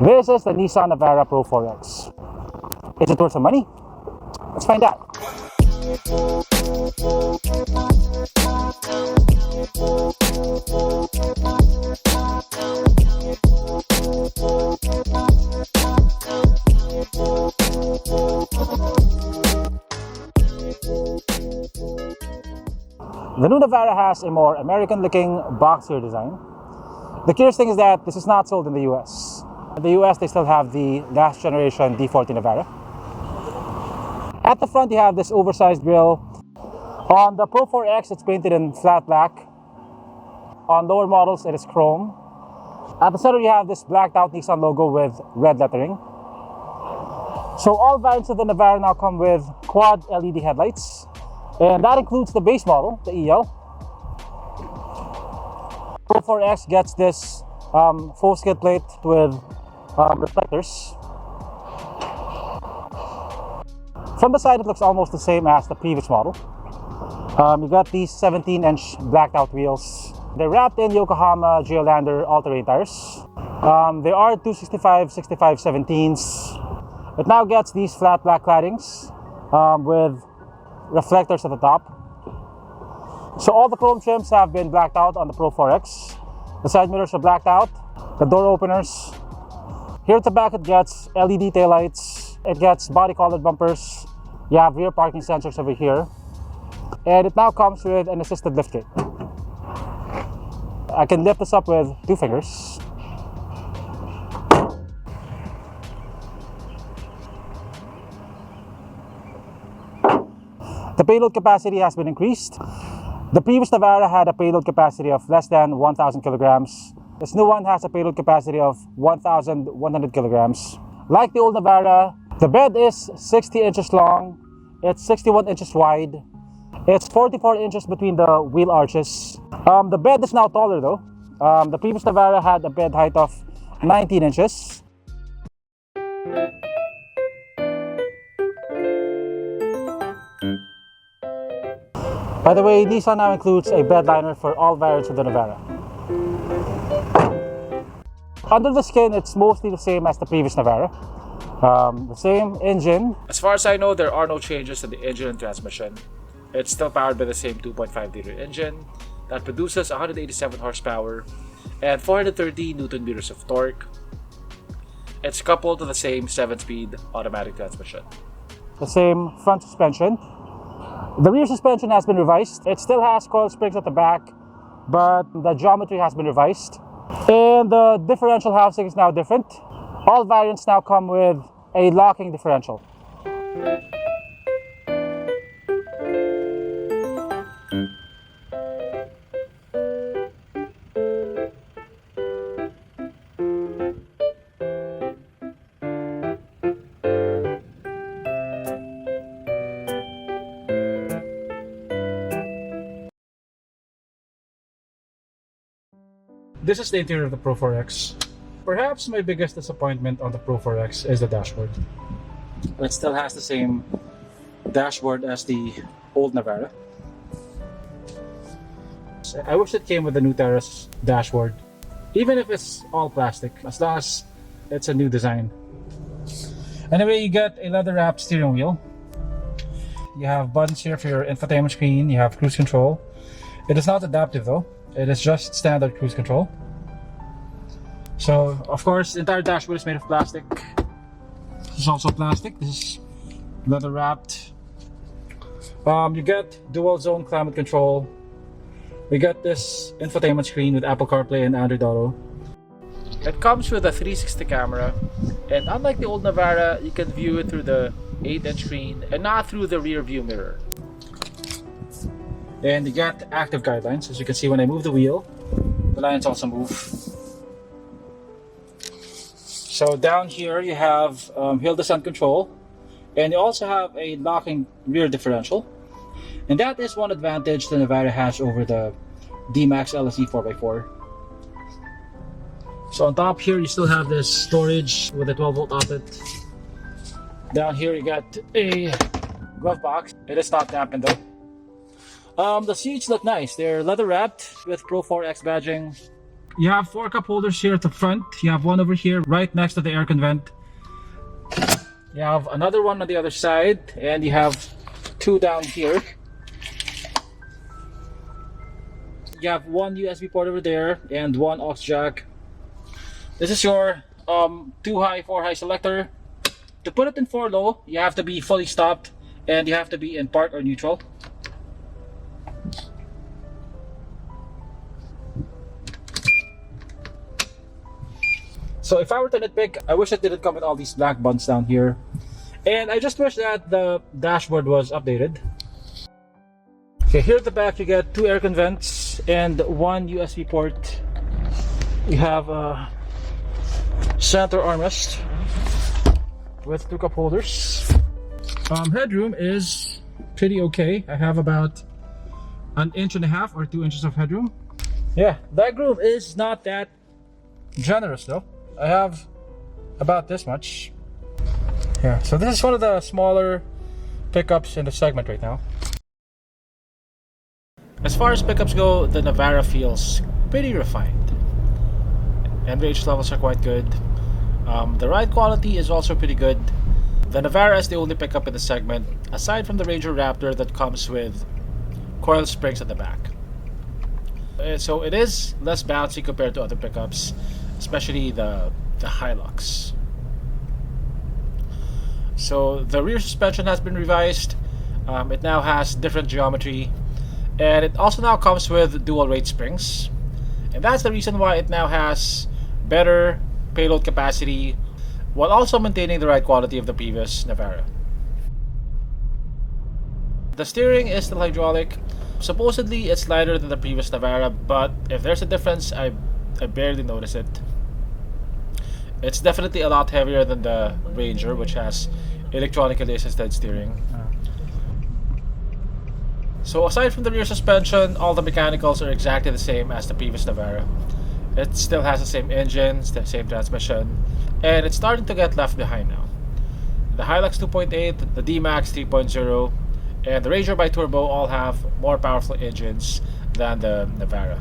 This is the Nissan Navara Pro 4X. Is it worth the money? Let's find out. The new Navara has a more American-looking boxier design. The curious thing is that this is not sold in the US. In the US, they still have the last generation D40 Navara. At the front, you have this oversized grille. On the Pro 4X, it's painted in flat black. On lower models, it is chrome. At the center, you have this blacked out Nissan logo with red lettering. So all variants of the Navara now come with quad LED headlights. And that includes the base model, the EL. Pro 4X gets this full skid plate with reflectors. From the side, it looks almost the same as the previous model. You got these 17-inch blacked out wheels. They're wrapped in Yokohama Geolandar all-terrain tires. They are 265/65/17s. It now gets these flat black claddings with reflectors at the top. So all the chrome trims have been blacked out on the Pro 4X. The side mirrors are blacked out. The door openers. Here at the back, it gets LED taillights. It gets body-colored bumpers. You have rear parking sensors over here. And it now comes with an assisted liftgate. I can lift this up with 2 fingers. The payload capacity has been increased. The previous Navara had a payload capacity of less than 1,000 kilograms. This new one has a payload capacity of 1,100 kilograms. Like the old Navara, the bed is 60 inches long, it's 61 inches wide, it's 44 inches between the wheel arches. The bed is now taller though. The previous Navara had a bed height of 19 inches. By the way, Nissan now includes a bed liner for all variants of the Navara. Under the skin, it's mostly the same as the previous Navara. The same engine. As far as I know, there are no changes to the engine and transmission. It's still powered by the same 2.5-liter engine that produces 187 horsepower and 430 Nm of torque. It's coupled to the same 7-speed automatic transmission. The same front suspension. The rear suspension has been revised. It still has coil springs at the back, but the geometry has been revised. And the differential housing is now different. All variants now come with a locking differential. This is the interior of the Pro 4X. Perhaps my biggest disappointment on the Pro 4X is the dashboard. It still has the same dashboard as the old Navara. I wish it came with the new Terrace dashboard. Even if it's all plastic, as long as it's a new design. Anyway, you get a leather-wrapped steering wheel. You have buttons here for your infotainment screen. You have cruise control. It is not adaptive though. It is just standard cruise control. So, of course, the entire dashboard is made of plastic. This is also plastic. This is leather wrapped. You get dual zone climate control. We get this infotainment screen with Apple CarPlay and Android Auto. It comes with a 360 camera, and unlike the old Navara, you can view it through the 8-inch screen and not through the rear view mirror. And you get active guidelines. As you can see, when I move the wheel, the lines also move. So down here you have hill descent control, and you also have a locking rear differential. And that is one advantage the Navara has over the D-Max LSE 4x4. So on top here you still have this storage with a 12-volt outlet. Down here you got a glove box. It is not dampened though. The seats look nice. They're leather wrapped with Pro 4X badging. You have 4 cup holders here at the front. You have one over here right next to the air con vent. You have another one on the other side, and you have 2 down here. You have 1 USB port over there and 1 aux jack. This is your 2 high, 4 high selector. To put it in 4 low, you have to be fully stopped and you have to be in park or neutral. So if I were to nitpick, I wish it didn't come with all these black buttons down here. And I just wish that the dashboard was updated. Okay, here at the back you get 2 air con vents and 1 USB port. You have a center armrest with 2 cup holders. Headroom is pretty okay. I have about 1.5 inches or 2 inches of headroom. Yeah, legroom is not that generous though. I have about this much. Yeah, so this is one of the smaller pickups in the segment right now. As far as pickups go, the Navara feels pretty refined. NVH levels are quite good. The ride quality is also pretty good. The Navara is the only pickup in the segment, aside from the Ranger Raptor, that comes with coil springs at the back. So it is less bouncy compared to other pickups, especially the Hilux. So the rear suspension has been revised. It now has different geometry, and it also now comes with dual rate springs, and that's the reason why it now has better payload capacity while also maintaining the ride quality of the previous Navara. The steering is still hydraulic. Supposedly it's lighter than the previous Navara, but if there's a difference, I barely notice it. It's definitely a lot heavier than the Ranger, which has electronically assisted steering. So aside from the rear suspension, all the mechanicals are exactly the same as the previous Navara. It still has the same engine, the same transmission, and it's starting to get left behind now. The Hilux 2.8, the D-Max 3.0, and the Ranger bi-turbo all have more powerful engines than the Navara.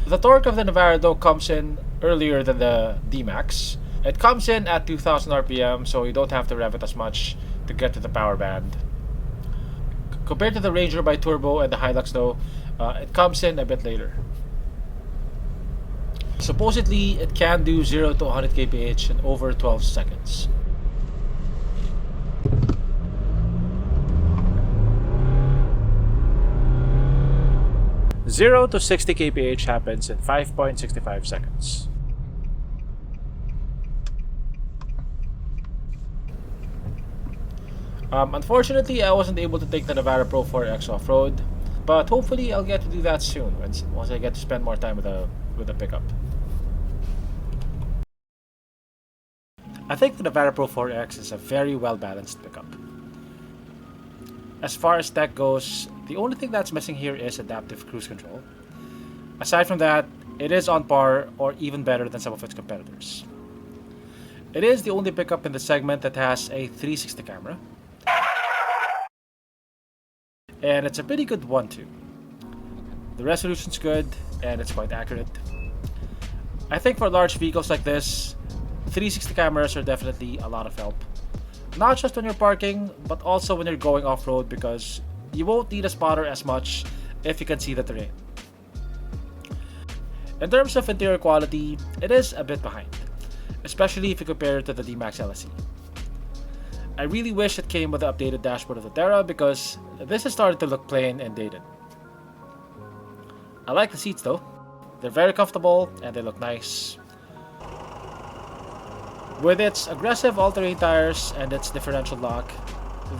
The torque of the Navara though comes in earlier than the D-Max. It comes in at 2000 RPM, so you don't have to rev it as much to get to the power band. Compared to the Ranger bi-turbo and the Hilux though, it comes in a bit later. Supposedly, it can do 0 to 100 kph in over 12 seconds. Zero to 60 kph happens in 5.65 seconds. Unfortunately, I wasn't able to take the Navara Pro 4X off-road, but hopefully I'll get to do that soon once I get to spend more time with the pickup. I think the Navara Pro 4X is a very well-balanced pickup. As far as tech goes, the only thing that's missing here is adaptive cruise control. Aside from that, it is on par or even better than some of its competitors. It is the only pickup in the segment that has a 360 camera. And it's a pretty good one too. The resolution's good and it's quite accurate. I think for large vehicles like this, 360 cameras are definitely a lot of help. Not just when you're parking, but also when you're going off-road, because you won't need a spotter as much if you can see the terrain. In terms of interior quality, it is a bit behind, especially if you compare it to the D-Max LSE. I really wish it came with the updated dashboard of the Terra, because this is starting to look plain and dated. I like the seats though. They're very comfortable and they look nice. With its aggressive all-terrain tires and its differential lock,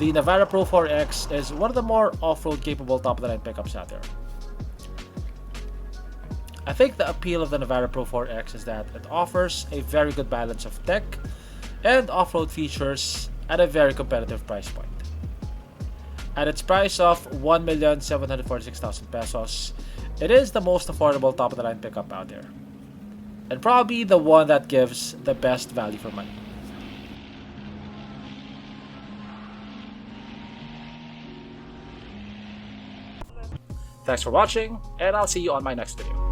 the Navara Pro 4X is one of the more off-road capable top-of-the-line pickups out there. I think the appeal of the Navara Pro 4X is that it offers a very good balance of tech and off-road features at a very competitive price point. At its price of 1,746,000 pesos, it is the most affordable top-of-the-line pickup out there, and probably the one that gives the best value for money. Thanks for watching, and I'll see you on my next video.